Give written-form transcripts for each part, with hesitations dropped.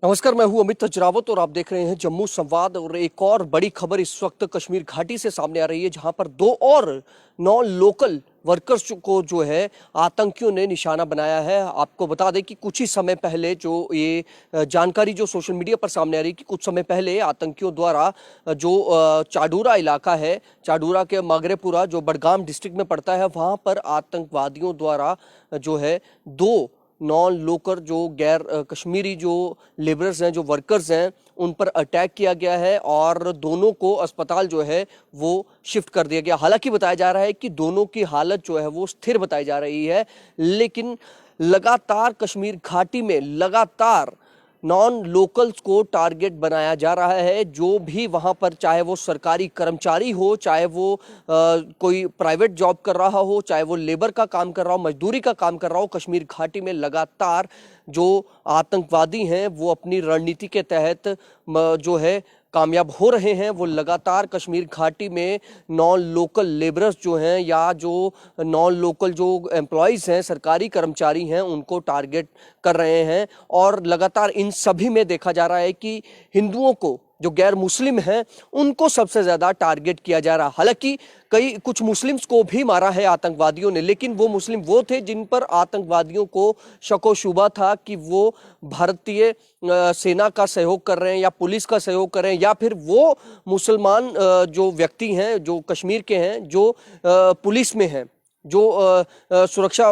नमस्कार, मैं हूं अमित तजरावत और आप देख रहे हैं जम्मू संवाद। और एक और बड़ी खबर इस वक्त कश्मीर घाटी से सामने आ रही है, जहां पर दो और नॉन लोकल वर्कर्स को जो है आतंकियों ने निशाना बनाया है। आपको बता दें कि कुछ ही समय पहले जो ये जानकारी जो सोशल मीडिया पर सामने आ रही है कि कुछ समय पहले आतंकियों द्वारा जो चाडूरा इलाका है, चाडूरा के मागरेपुरा जो बडगाम डिस्ट्रिक्ट में पड़ता है, वहां पर आतंकवादियों द्वारा जो है दो नॉन लोकल जो गैर कश्मीरी जो लेबरर्स हैं, जो वर्कर्स हैं, उन पर अटैक किया गया है और दोनों को अस्पताल जो है वो शिफ्ट कर दिया गया। हालांकि बताया जा रहा है कि दोनों की हालत जो है वो स्थिर बताई जा रही है, लेकिन लगातार कश्मीर घाटी में लगातार नॉन लोकल्स को टारगेट बनाया जा रहा है। जो भी वहां पर, चाहे वो सरकारी कर्मचारी हो, चाहे वो कोई प्राइवेट जॉब कर रहा हो, चाहे वो लेबर का काम कर रहा हो, मजदूरी का काम कर रहा हो, कश्मीर घाटी में लगातार जो आतंकवादी हैं वो अपनी रणनीति के तहत जो है कामयाब हो रहे हैं। वो लगातार कश्मीर घाटी में नॉन लोकल लेबरर्स जो हैं या जो नॉन लोकल जो एम्प्लॉयज़ हैं, सरकारी कर्मचारी हैं, उनको टारगेट कर रहे हैं। और लगातार इन सभी में देखा जा रहा है कि हिंदुओं को, जो गैर मुस्लिम हैं, उनको सबसे ज्यादा टारगेट किया जा रहा। हालांकि कुछ मुस्लिम्स को भी मारा है आतंकवादियों ने, लेकिन वो मुस्लिम वो थे जिन पर आतंकवादियों को शक व शुबा था कि वो भारतीय सेना का सहयोग कर रहे हैं या पुलिस का सहयोग कर रहे हैं, या फिर वो मुसलमान जो व्यक्ति हैं, जो कश्मीर के हैं, जो पुलिस में हैं, जो सुरक्षा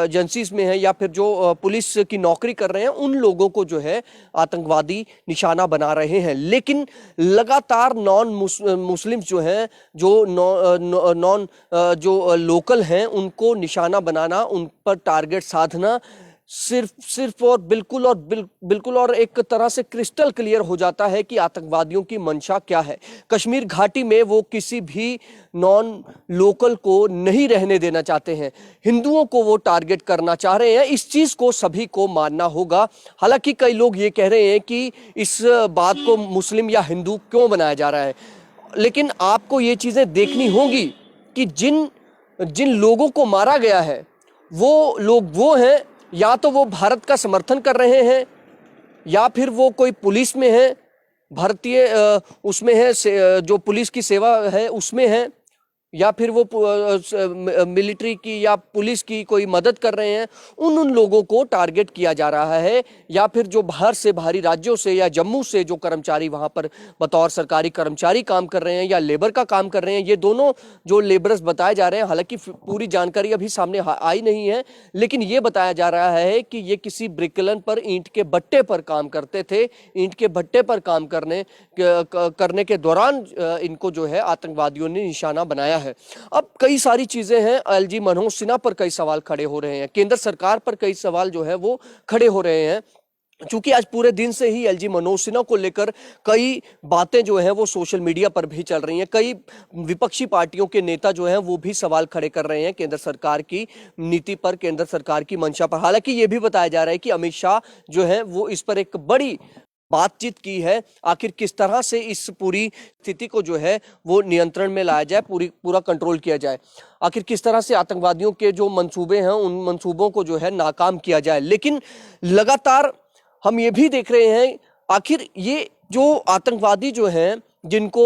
एजेंसीज में है, या फिर जो पुलिस की नौकरी कर रहे हैं, उन लोगों को जो है आतंकवादी निशाना बना रहे हैं। लेकिन लगातार नॉन मुस्लिम्स जो हैं, जो नॉन जो लोकल हैं, उनको निशाना बनाना, उन पर टारगेट साधना सिर्फ और बिल्कुल और एक तरह से क्रिस्टल क्लियर हो जाता है कि आतंकवादियों की मंशा क्या है। कश्मीर घाटी में वो किसी भी नॉन लोकल को नहीं रहने देना चाहते हैं, हिंदुओं को वो टारगेट करना चाह रहे हैं। इस चीज को सभी को मानना होगा। हालांकि कई लोग ये कह रहे हैं कि इस बात को मुस्लिम या हिंदू क्यों बनाया जा रहा है, लेकिन आपको ये चीजें देखनी होगी कि जिन जिन लोगों को मारा गया है वो लोग वो हैं, या तो वो भारत का समर्थन कर रहे हैं, या फिर वो कोई पुलिस में है, भारतीय उसमें है, जो पुलिस की सेवा है उसमें है, या फिर वो मिलिट्री की या पुलिस की कोई मदद कर रहे हैं। उन लोगों को टारगेट किया जा रहा है। या फिर जो बाहर से, बाहरी राज्यों से या जम्मू से जो कर्मचारी वहां पर बतौर सरकारी कर्मचारी काम कर रहे हैं या लेबर का काम कर रहे हैं, ये दोनों जो लेबरर्स बताए जा रहे हैं, हालांकि पूरी जानकारी अभी सामने आई नहीं है, लेकिन ये बताया जा रहा है कि ये किसी ब्रिकलन पर, ईंट के भट्टे पर काम करते थे। ईंट के भट्टे पर काम करने के दौरान इनको जो है आतंकवादियों ने निशाना बनाया है। अब कई सारी चीजें हैं। एलजी मनोज सिन्हा पर कई सवाल खड़े हो रहे हैं, केंद्र सरकार पर कई सवाल जो है वो खड़े हो रहे हैं, क्योंकि आज पूरे दिन से ही एलजी मनोज सिन्हा को लेकर कई बातें जो हैं वो सोशल मीडिया पर भी चल रही हैं। कई विपक्षी पार्टियों के नेता जो हैं वो भी सवाल खड़े कर रहे हैं केंद्र सरकार की नीति पर, केंद्र सरकार की मंशा पर। हालांकि ये भी बताया जा रहा है कि अमित शाह जो है वो इस पर एक बड़ी बातचीत की है। आखिर किस तरह से इस पूरी स्थिति को जो है वो नियंत्रण में लाया जाए, पूरा कंट्रोल किया जाए, आखिर किस तरह से आतंकवादियों के जो मंसूबे हैं उन मंसूबों को जो है नाकाम किया जाए। लेकिन लगातार हम ये भी देख रहे हैं, आखिर ये जो आतंकवादी जो हैं, जिनको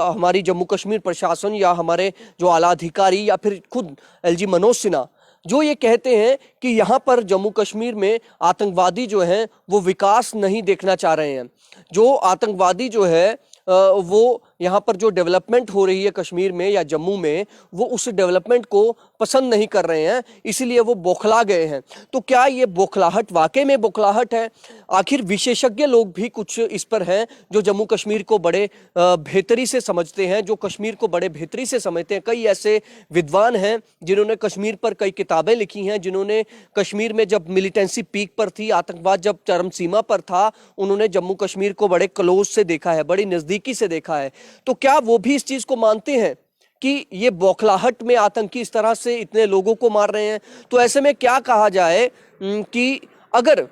हमारी जम्मू कश्मीर प्रशासन या हमारे जो आला अधिकारी या फिर खुद एलजी मनोज सिन्हा जो ये कहते हैं कि यहाँ पर जम्मू कश्मीर में आतंकवादी जो हैं वो विकास नहीं देखना चाह रहे हैं, जो आतंकवादी जो है वो यहाँ पर जो डेवलपमेंट हो रही है कश्मीर में या जम्मू में, वो उस डेवलपमेंट को पसंद नहीं कर रहे हैं, इसीलिए वो बौखला गए हैं। तो क्या ये बौखलाहट वाकई में बौखलाहट है? आखिर विशेषज्ञ लोग भी कुछ इस पर हैं जो जम्मू कश्मीर को बड़े बेहतरी से समझते हैं, जो कश्मीर को बड़े बेहतरी से समझते हैं। कई ऐसे विद्वान हैं जिन्होंने कश्मीर पर कई किताबें लिखी हैं, जिन्होंने कश्मीर में जब मिलिटेंसी पीक पर थी, आतंकवाद जब चरम सीमा पर था, उन्होंने जम्मू कश्मीर को बड़े क्लोज से देखा है, बड़ी नजदीकी से देखा है। तो क्या वो भी इस चीज को मानते हैं कि ये बौखलाहट में आतंकी इस तरह से इतने लोगों को मार रहे हैं? तो ऐसे में क्या कहा जाए कि अगर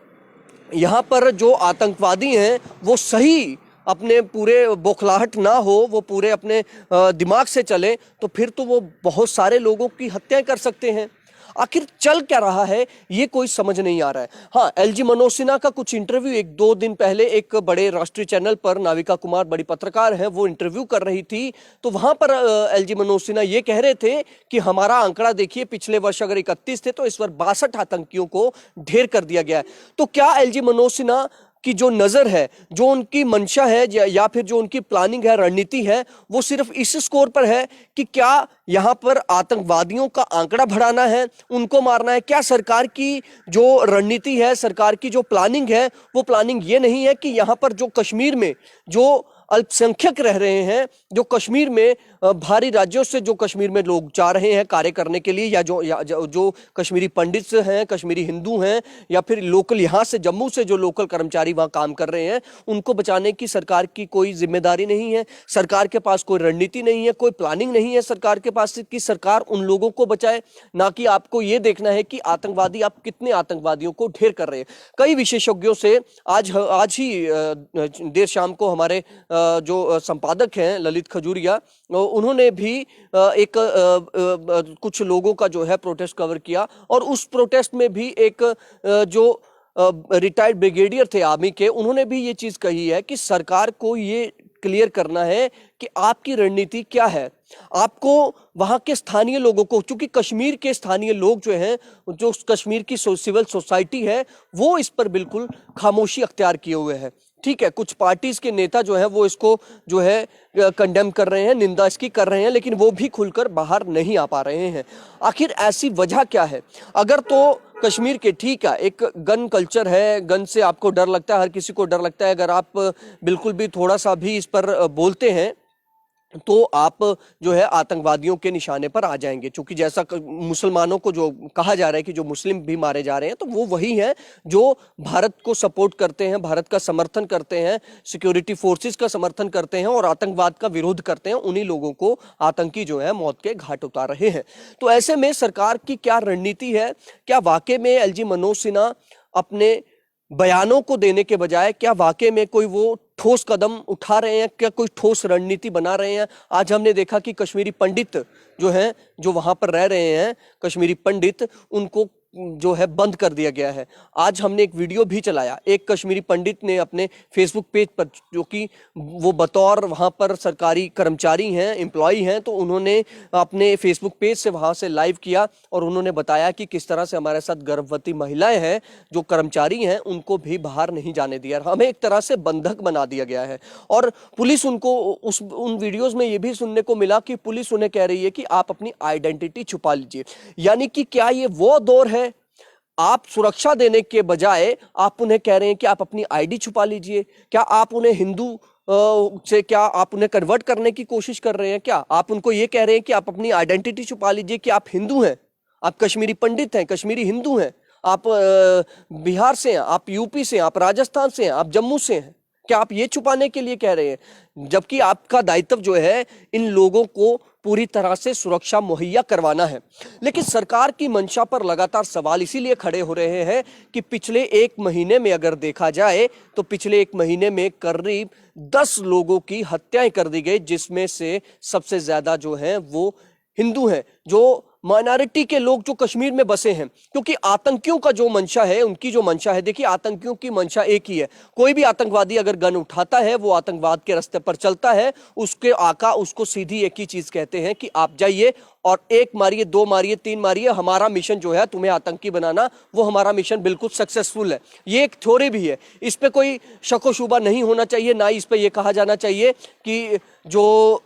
यहाँ पर जो आतंकवादी हैं वो सही अपने पूरे बौखलाहट ना हो, वो पूरे अपने दिमाग से चले, तो फिर तो वो बहुत सारे लोगों की हत्याएं कर सकते हैं। आखिर चल क्या रहा है ये कोई समझ नहीं आ रहा है। हाँ, एलजी मनोज सिन्हा का कुछ इंटरव्यू एक दो दिन पहले एक बड़े राष्ट्रीय चैनल पर नाविका कुमार बड़ी पत्रकार है वो इंटरव्यू कर रही थी, तो वहां पर एलजी मनोज सिन्हा ये कह रहे थे कि हमारा आंकड़ा देखिए, पिछले वर्ष अगर 31 थे तो इस बार 62 आतंकियों को ढेर कर दिया गया है। तो क्या एलजी मनोज सिन्हा की जो नजर है, जो उनकी मंशा है या फिर जो उनकी प्लानिंग है, रणनीति है, वो सिर्फ इस स्कोर पर है कि क्या यहां पर आतंकवादियों का आंकड़ा बढ़ाना है, उनको मारना है? क्या सरकार की जो रणनीति है, सरकार की जो प्लानिंग है, वो प्लानिंग ये नहीं है कि यहां पर जो कश्मीर में जो अल्पसंख्यक रह रहे हैं, जो कश्मीर में भारी राज्यों से जो कश्मीर में लोग जा रहे हैं कार्य करने के लिए, या जो कश्मीरी पंडित हैं, कश्मीरी हिंदू हैं, या फिर लोकल यहाँ से जम्मू से जो लोकल कर्मचारी वहाँ काम कर रहे हैं, उनको बचाने की सरकार की कोई जिम्मेदारी नहीं है। सरकार के पास कोई रणनीति नहीं है, कोई प्लानिंग नहीं है सरकार के पास कि सरकार उन लोगों को बचाए, ना कि आपको ये देखना है कि आतंकवादी, आप कितने आतंकवादियों को ढेर कर रहे हैं। कई विशेषज्ञों से आज ही देर शाम को हमारे जो संपादक हैं ललित खजूरिया, उन्होंने भी कुछ लोगों का जो है प्रोटेस्ट कवर किया, और उस प्रोटेस्ट में भी एक जो रिटायर्ड ब्रिगेडियर थे आर्मी के, उन्होंने भी ये चीज कही है कि सरकार को ये क्लियर करना है कि आपकी रणनीति क्या है। आपको वहां के स्थानीय लोगों को, क्योंकि कश्मीर के स्थानीय लोग जो हैं, जो कश्मीर की सिविल सोसाइटी है, वो इस पर बिल्कुल खामोशी अख्तियार किए हुए है। ठीक है, कुछ पार्टीज के नेता जो है वो इसको जो है कंडेम कर रहे हैं, निंदा इसकी कर रहे हैं, लेकिन वो भी खुलकर बाहर नहीं आ पा रहे हैं। आखिर ऐसी वजह क्या है? अगर तो कश्मीर के, ठीक है, एक गन कल्चर है, गन से आपको डर लगता है, हर किसी को डर लगता है, अगर आप बिल्कुल भी थोड़ा सा भी इस पर बोलते हैं तो आप जो है आतंकवादियों के निशाने पर आ जाएंगे। क्योंकि जैसा मुसलमानों को जो कहा जा रहा है कि जो मुस्लिम भी मारे जा रहे हैं, तो वो वही हैं जो भारत को सपोर्ट करते हैं, भारत का समर्थन करते हैं, सिक्योरिटी फोर्सेस का समर्थन करते हैं और आतंकवाद का विरोध करते हैं। उन्हीं लोगों को आतंकी जो है मौत के घाट उतार रहे हैं। तो ऐसे में सरकार की क्या रणनीति है? क्या वाकई में एलजी मनोज सिन्हा अपने बयानों को देने के बजाय क्या वाकई में कोई वो ठोस कदम उठा रहे हैं, क्या कोई ठोस रणनीति बना रहे हैं? आज हमने देखा कि कश्मीरी पंडित जो हैं, जो वहां पर रह रहे हैं, कश्मीरी पंडित, उनको जो है बंद कर दिया गया है। आज हमने एक वीडियो भी चलाया, एक कश्मीरी पंडित ने अपने फेसबुक पेज पर, जो कि वो बतौर वहां पर सरकारी कर्मचारी हैं, एम्प्लॉय हैं, तो उन्होंने अपने फेसबुक पेज से वहां से लाइव किया और उन्होंने बताया कि किस तरह से हमारे साथ गर्भवती महिलाएं हैं, जो कर्मचारी हैं, उनको भी बाहर नहीं जाने दिया, हमें एक तरह से बंधक बना दिया गया है। और पुलिस उनको उन वीडियोज में ये भी सुनने को मिला कि पुलिस उन्हें कह रही है कि आप अपनी आइडेंटिटी छुपा लीजिए। यानी कि क्या ये वो दौर है, आप सुरक्षा देने के बजाय आप उन्हें कह रहे हैं कि आप अपनी आईडी छुपा लीजिए? क्या आप उन्हें हिंदू से, क्या आप उन्हें कन्वर्ट करने की कोशिश कर रहे हैं? क्या आप उनको ये कह रहे हैं कि आप अपनी आइडेंटिटी छुपा लीजिए, कि आप हिंदू हैं, आप कश्मीरी पंडित हैं, कश्मीरी हिंदू हैं, आप बिहार से हैं, आप यूपी से हैं, आप राजस्थान से हैं, आप जम्मू से हैं? क्या आप ये छुपाने के लिए कह रहे हैं? जबकि आपका दायित्व जो है इन लोगों को पूरी तरह से सुरक्षा मुहैया करवाना है। लेकिन सरकार की मंशा पर लगातार सवाल इसीलिए खड़े हो रहे हैं कि पिछले एक महीने में अगर देखा जाए तो पिछले एक महीने में करीब 10 लोगों की हत्याएं कर दी गई, जिसमें से सबसे ज्यादा जो है वो हिंदू हैं, जो माइनॉरिटी के लोग जो कश्मीर में बसे हैं। क्योंकि आतंकियों का जो मंशा है, उनकी जो मंशा है, देखिए आतंकियों की मंशा एक ही है। कोई भी आतंकवादी अगर गन उठाता है, वो आतंकवाद के रास्ते पर चलता है, उसके आका उसको सीधी एक ही चीज कहते हैं कि आप जाइए और 1 मारिए, 2 मारिए, 3 मारिए, हमारा मिशन जो है तुम्हें आतंकी बनाना, वो हमारा मिशन बिल्कुल सक्सेसफुल है। ये एक थ्योरी भी है, इस पे कोई शक व शुबा नहीं होना चाहिए, ना इस पे ये कहा जाना चाहिए कि जो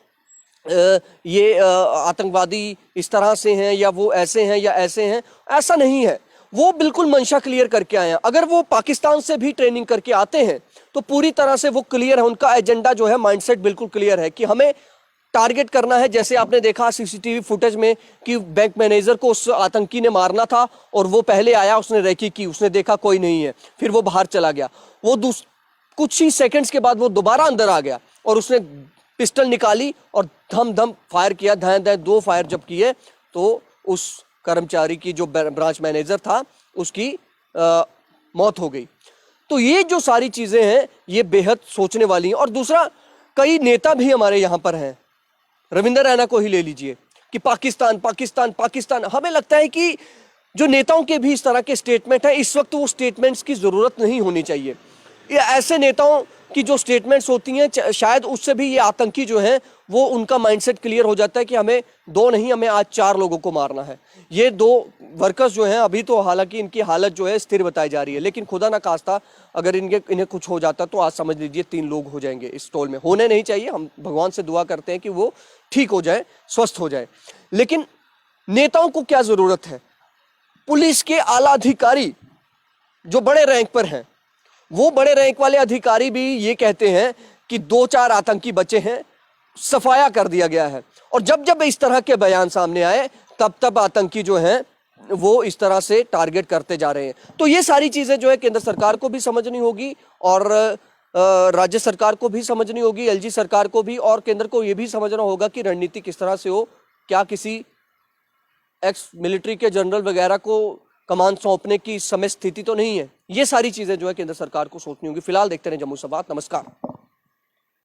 ये आतंकवादी इस तरह से हैं या वो ऐसे हैं या ऐसे हैं। ऐसा नहीं है, वो बिल्कुल मंशा क्लियर करके आए हैं। अगर वो पाकिस्तान से भी ट्रेनिंग करके आते हैं तो पूरी तरह से वो क्लियर है, उनका एजेंडा जो है, माइंडसेट बिल्कुल क्लियर है कि हमें टारगेट करना है। जैसे आपने देखा सीसीटीवी फुटेज में कि बैंक मैनेजर को उस आतंकी ने मारना था और वो पहले आया, उसने रेकी की, उसने देखा कोई नहीं है, फिर वो बाहर चला गया। वो कुछ ही सेकंड्स के बाद वो दोबारा अंदर आ गया और उसने पिस्टल निकाली और धम धम फायर किया, धाए धाए 2 फायर जब किए तो उस कर्मचारी की, जो ब्रांच मैनेजर था, उसकी मौत हो गई। तो ये जो सारी चीजें हैं ये बेहद सोचने वाली हैं। और दूसरा, कई नेता भी हमारे यहाँ पर हैं, रविंदर रैना को ही ले लीजिए, कि पाकिस्तान पाकिस्तान पाकिस्तान। हमें लगता है कि जो नेताओं के भी इस तरह के स्टेटमेंट है, इस वक्त वो स्टेटमेंट्स की जरूरत नहीं होनी चाहिए। ये ऐसे नेताओं की जो स्टेटमेंट्स होती हैं, शायद उससे भी ये आतंकी जो हैं वो उनका माइंडसेट क्लियर हो जाता है कि हमें 2 नहीं, हमें आज 4 लोगों को मारना है। ये 2 वर्कर्स जो हैं अभी तो हालांकि इनकी हालत जो है स्थिर बताई जा रही है, लेकिन खुदा ना खास्ता अगर इन्हें कुछ हो जाता तो आज समझ लीजिए 3 लोग हो जाएंगे इस टोल में। होने नहीं चाहिए, हम भगवान से दुआ करते हैं कि वो ठीक हो जाए, स्वस्थ हो जाए। लेकिन नेताओं को क्या जरूरत है? पुलिस के आला अधिकारी जो बड़े रैंक पर हैं, वो बड़े रैंक वाले अधिकारी भी ये कहते हैं कि 2-4 आतंकी बचे हैं, सफाया कर दिया गया है। और जब जब इस तरह के बयान सामने आए तब तब आतंकी जो हैं वो इस तरह से टारगेट करते जा रहे हैं। तो ये सारी चीजें जो है केंद्र सरकार को भी समझनी होगी और राज्य सरकार को भी समझनी होगी, एलजी सरकार को भी, और केंद्र को ये भी समझना होगा कि रणनीति किस तरह से हो। क्या किसी एक्स मिलिट्री के जनरल वगैरह को कमान सौंपने की इस समय स्थिति तो नहीं है। ये सारी चीजें जो है केंद्र सरकार को सोचनी होगी। फिलहाल देखते रहे जम्मू संवाद। नमस्कार।